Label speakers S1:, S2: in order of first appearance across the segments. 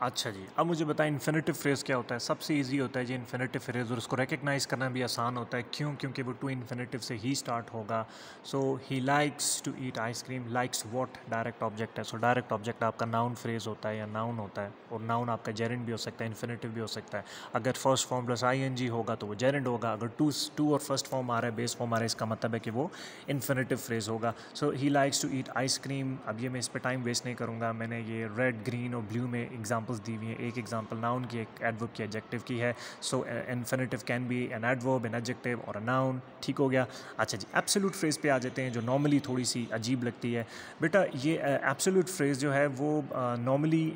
S1: अच्छा जी, अब मुझे बताएं इन्फिनेटिव फ्रेज़ क्या होता है। सबसे इजी होता है जी इन्फिनेटिव फ्रेज़, और उसको रिकग्नाइज़ करना भी आसान होता है। क्यों? क्योंकि वो टू इन्फिनेटिव से ही स्टार्ट होगा। So he likes to eat ice cream, likes what direct object है। सो डायरेक्ट ऑब्जेक्ट आपका नाउन फ्रेज़ होता है या नाउन होता है, और नाउन आपका जेरेंड भी हो सकता है, इन्फिनेटिव भी हो सकता है। अगर फर्स्ट फॉर्म प्लस आई होगा तो वो जेरेंड होगा। अगर टू और फर्स्ट फॉर्म आ रहा है, बेस फॉर्म आ रहा है, इसका मतलब है कि वो इन्फिनेटिव फ्रेज़ होगा। So he likes to eat ice cream. अब ये मैं इस पर टाइम वेस्ट नहीं करूँगा, मैंने ये रेड, ग्रीन और ब्लू में एग्जाम्पल्स दी हुई हैं। एक एग्जांपल नाउन की, एक एडवर्ब की, एडजेक्टिव की है। So infinitive can be an adverb, an adjective और अ नाउन। ठीक हो गया। अच्छा जी, एब्सोल्यूट फ्रेज पे आ जाते हैं, जो नॉर्मली थोड़ी सी अजीब लगती है। बेटा ये एब्सोल्यूट फ्रेज जो है वो नॉर्मली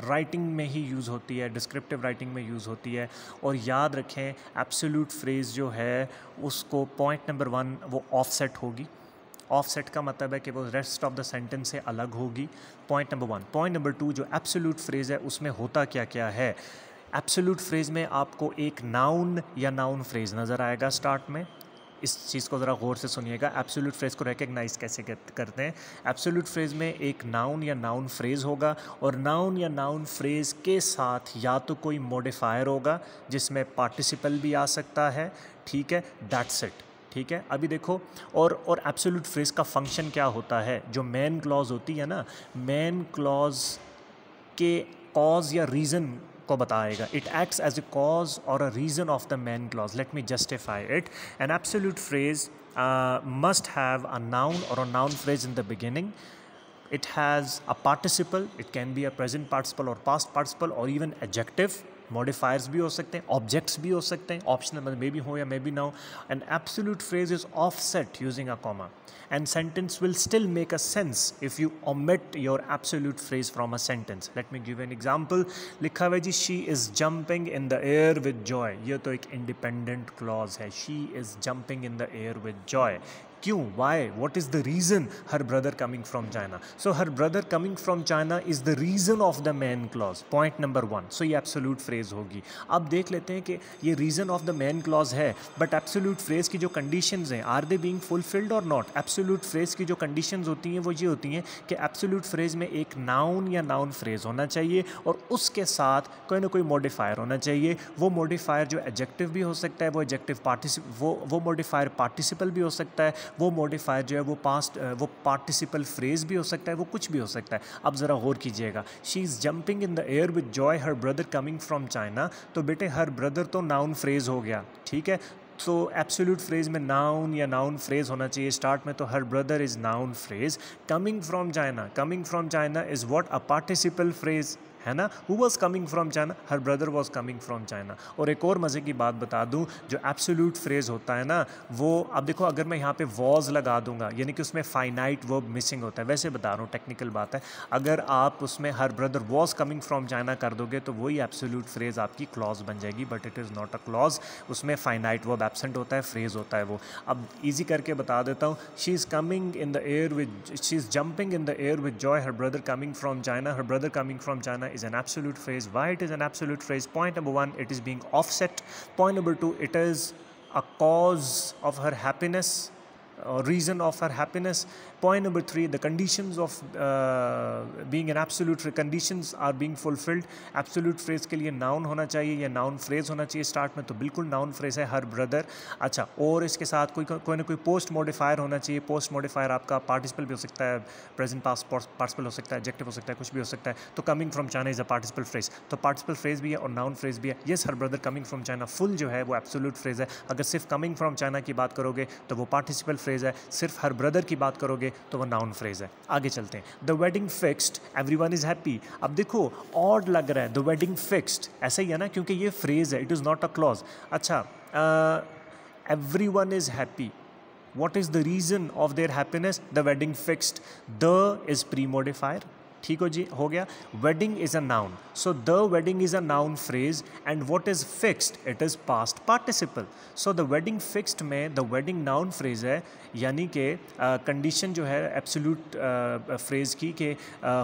S1: राइटिंग में ही यूज़ होती है, डिस्क्रिप्टिव राइटिंग में यूज़ होती है। और याद रखें एब्सोल्यूट फ्रेज जो है उसको पॉइंट नंबर 1 वो ऑफसेट होगी। ऑफसेट का मतलब है कि वो रेस्ट ऑफ द सेंटेंस से अलग होगी। Point number 1। पॉइंट नंबर 2, जो एब्सोल्यूट फ्रेज़ है उसमें होता क्या क्या है। एब्सोल्यूट फ्रेज़ में आपको एक नाउन या नाउन फ्रेज़ नज़र आएगा स्टार्ट में। इस चीज़ को ज़रा गौर से सुनिएगा, एब्सोल्यूट फ्रेज़ को रिकग्नाइज़ कैसे करते हैं। एब्सोल्यूट फ्रेज़ में एक नाउन या नाउन फ्रेज़ होगा, और नाउन या नाउन फ्रेज़ के साथ या तो कोई मॉडिफायर होगा जिसमें पार्टिसिपल भी आ सकता है। ठीक है, दैट्स इट। ठीक है, अभी देखो, और एब्सोल्यूट फ्रेज़ का फंक्शन क्या होता है। जो मेन क्लॉज होती है ना, मेन क्लॉज के कॉज या रीज़न को बताएगा। It acts as a cause और a reason of the main clause. Let me justify it. An absolute phrase must have a noun और a noun phrase in the beginning. It has a participle, it can be a present participle or past participle or even adjective. Modifiers भी हो सकते हैं, objects भी हो सकते हैं, optional मतलब मे भी हो या मे भी ना हो. An absolute phrase is offset using a comma, and sentence will still make a sense if you omit your absolute phrase from a sentence. Let me give an example. लिखा हुआ है जी she is jumping in the air with joy. ये तो एक independent clause है. She is jumping in the air with joy. क्यों? Why? What is the reason? Her brother coming from China. So her brother coming from China is the reason of the main clause. Point number 1. So ये absolute phrase होगी. अब देख लेते हैं कि ये reason of the main clause है, but absolute phrase की जो conditions हैं, are they being fulfilled or not? Absolute phrase की जो conditions होती हैं वो ये होती हैं कि absolute phrase में एक noun या noun phrase होना चाहिए, और उसके साथ कोई ना कोई modifier होना चाहिए। वो modifier जो adjective भी हो सकता है, वो adjective वो modifier participle भी हो सकता है, वो मॉडिफायर जो है वो वो पार्टिसिपल फ्रेज भी हो सकता है, वो कुछ भी हो सकता है। अब ज़रा गौर कीजिएगा, she is jumping in the air with Joy her brother coming from China. तो बेटे हर ब्रदर तो नाउन फ्रेज हो गया, ठीक है। तो एब्सोल्यूट फ्रेज में नाउन या नाउन फ्रेज होना चाहिए स्टार्ट में। तो her brother is noun phrase. Coming from China is what? A participle phrase, है ना। Who was coming from China? Her brother was coming from China. और एक और मज़े की बात बता दूं, जो एब्सोल्यूट फ्रेज होता है ना, वो अब देखो, अगर मैं यहाँ पे वॉज लगा दूंगा यानी कि उसमें फाइनाइट वर्ब मिसिंग होता है। वैसे बता रहा हूँ, टेक्निकल बात है। अगर आप उसमें her brother was coming from China कर दोगे तो वही एब्सोल्यूट फ्रेज आपकी क्लॉज बन जाएगी, but it is not a clause. उसमें फाइनाइट वर्ब एब्सेंट होता है, फ्रेज होता है वो। अब ईजी करके बता देता हूँ। She is jumping in the air with Joy her brother coming from China. Her brother coming from China is an absolute phrase. Why it is an absolute phrase? Point number 1, it is being offset. Point number 2, it is a cause of her happiness, reason of her happiness. Point number 3, the conditions of being an absolute conditions are being fulfilled. Absolute phrase के लिए noun होना चाहिए या noun phrase होना चाहिए start में, तो बिल्कुल noun phrase है हर ब्रदर। अच्छा, और इसके साथ कोई ना कोई पोस्ट मॉडिफायर होना चाहिए। पोस्ट मॉडिफायर आपका पार्टिसिपल भी हो सकता है, प्रेजेंट पास्ट पार्टिसिपल हो सकता है, एडजेक्टिव हो सकता है, कुछ भी हो सकता है। तो coming from China is a participle phrase, तो पार्टिसिपल फ्रेज भी है और नाउन फ्रेज भी है। Yes, her brother coming from China full जो है वो एब्सोल्यूट फ्रेज है। अगर सिर्फ कमिंग फ्रॉम चाइना की बात करोगे तो वो पार्टिसिपल फ्रेज है, सिर्फ हर ब्रदर की बात करोगे तो वो नाउन फ्रेज है। आगे चलते हैं। The wedding fixed, everyone is happy. अब देखो, ऑड लग रहा है, द वेडिंग फिक्स्ड ऐसा ही है ना, क्योंकि ये फ्रेज है, it is not a clause. अच्छा, everyone is happy. What is the reason of their happiness? The wedding fixed. The is pre-modifier. ठीक हो जी, हो गया। wedding is a noun, so the wedding is a noun phrase, and what is fixed? It is past participle. so the wedding fixed में the wedding noun phrase है, यानी कि condition जो है एब्सोल्यूट फ्रेज की कि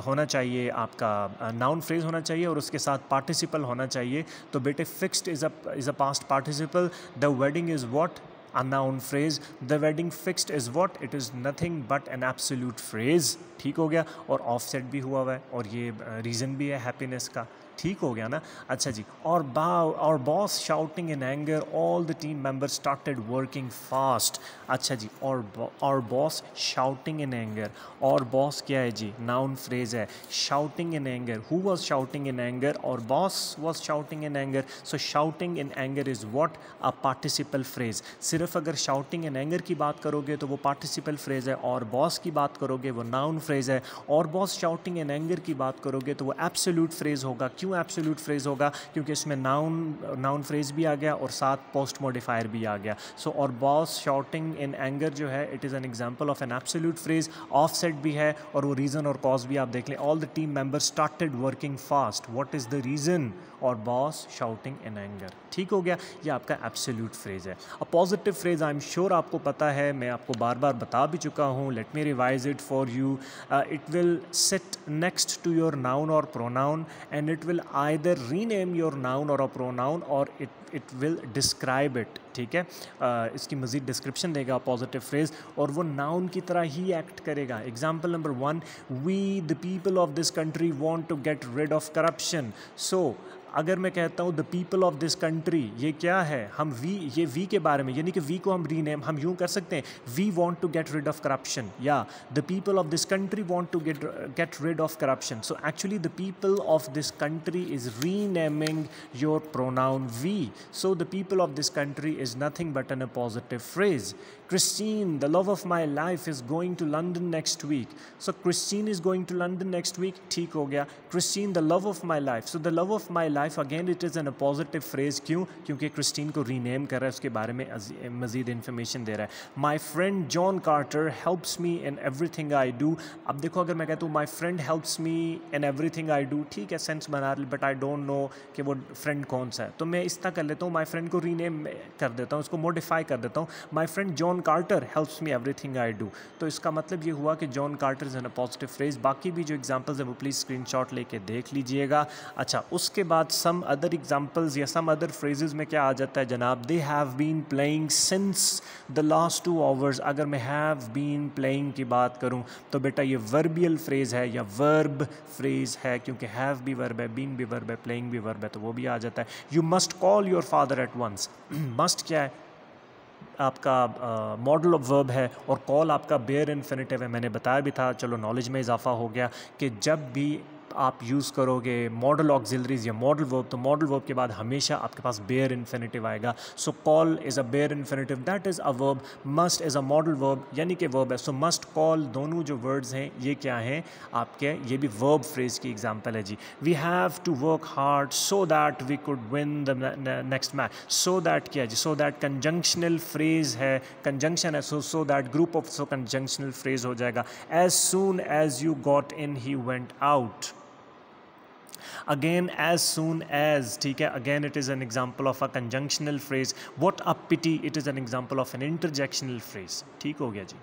S1: होना चाहिए आपका नाउन फ्रेज होना चाहिए और उसके साथ पार्टिसिपल होना चाहिए। तो बेटे fixed is a past participle. The wedding is what? A noun phrase, the wedding fixed is what? It is nothing but an absolute phrase. ठीक हो गया, और ऑफसेट भी हुआ हुआ है, और ये रीज़न भी है हैप्पीनेस का. ठीक हो गया ना. अच्छा जी. और boss shouting in anger, all the team members started working fast. अच्छा जी. और बॉस शाउटिंग इन एंगर, और बॉस क्या है जी? नाउन फ्रेज है. Shouting in anger, who was shouting in anger? और boss was shouting in anger. So shouting in anger is what? A participle phrase. सिर्फ अगर शाउटिंग इन एंगर की बात करोगे तो वो पार्टिसिपल फ्रेज है, और बॉस की बात करोगे वो नाउन फ्रेज है, और बॉस शाउटिंग इन एंगर की बात करोगे तो वो एब्सोल्यूट फ्रेज होगा. क्यों एब्सोल्यूट फ्रेज होगा? क्योंकि इसमें नाउन फ्रेज भी आ गया और साथ पोस्ट मॉडिफायर भी आ गया. सो और बॉस शाउटिंग इन एंगर जो है, it is an example of N absolute phrase. Offset भी है, और वो रीज़न और कॉज भी आप देख लें. All the team members started working fast. What is the reason? और बॉस शाउटिंग इन एंगर. ठीक हो गया. ये आपका एब्सोल्यूट फ्रेज है. A positive phrase I am sure आपको पता है, मैं आपको बार बार बता भी चुका हूँ. Let me revise it for you. It will sit next to your noun और pronoun, and it will either rename your noun और अ प्रोनाउन, और इट विल डिस्क्राइब इट. ठीक है. इसकी मज़ीद डिस्क्रिप्शन देगा पॉजिटिव फ्रेज, और वो नाउन की तरह ही एक्ट करेगा. Example number 1, we the people of this country want to get rid of corruption. So अगर मैं कहता हूँ the people of this country, ये क्या है? हम ये वी के बारे में, यानी कि वी को हम रीनेम, हम यूँ कर सकते हैं, we want to get rid of corruption, या the people of this country want to get rid of corruption. So actually the people of this country is renaming your pronoun we. So the people of this country is nothing but an a positive phrase. Christine, the love of my life, is going to London next week. So Christine is going to London next week. ठीक हो गया. Christine, the love of my life. So the love of my life, again it is an a positive phrase. क्यों? क्योंकि Christine को rename कर रहा है, उसके बारे में मज़ीद information दे रहा है. My friend John Carter helps me in everything I do. अब देखो, अगर मैं कहता हूँ my friend helps me in everything I do, ठीक है, सेंस बना रही, but I don't know कि वो फ्रेंड कौन सा है, तो मैं इस तरह कर लेता हूँ, my friend को rename कर देता हूँ, उसको modify कर देता हूँ. My friend John Carter helps me everything I do. तो इसका मतलब ये हुआ कि John Carter is an a positive phrase. बाकी भी जो एग्जांपल्स हैं वो प्लीज़ स्क्रीनशॉट लेके देख लीजिएगा. अच्छा, उसके बाद सम अदर एग्जांपल्स या सम अदर फ्रेजेस में क्या आ जाता है जनाब? They have been playing since the last 2 hours. अगर मैं हैव बीन प्लेइंग की बात करूँ तो बेटा ये वर्बियल फ्रेज है या वर्ब फ्रेज है, क्योंकि हैव भी वर्ब है, बीन भी वर्ब है, प्लेइंग भी वर्ब है, तो वो भी आ जाता है. You must call your father at once. Must क्या है? आपका मॉडल ऑफ वर्ब है, और कॉल आपका बेयर इन्फिनिटिव है. मैंने बताया भी था, चलो नॉलेज में इजाफा हो गया, कि जब भी आप यूज़ करोगे मॉडल ऑक्सिलरीज या मॉडल वर्ब, तो मॉडल वर्ब के बाद हमेशा आपके पास बेयर इन्फिनिटिव आएगा. So call is a bare infinitive, that is a verb. Must is a modal verb, यानी कि वर्ब है. सो मस्ट कॉल दोनों जो वर्ड्स हैं ये क्या हैं आपके? ये भी वर्ब फ्रेज की एग्जांपल है जी. We have to work hard so that we could win the next match. So that क्या है जी? सो दैट कंजंक्शनल फ्रेज है, कंजंक्शन है, so that group of, so conjunctional phrase हो जाएगा. As soon as you got in he went out. Again, as soon as, ठीक है, again it is an example of a conjunctional phrase. What a pity, it is an example of an interjectional phrase. ठीक हो गया जी.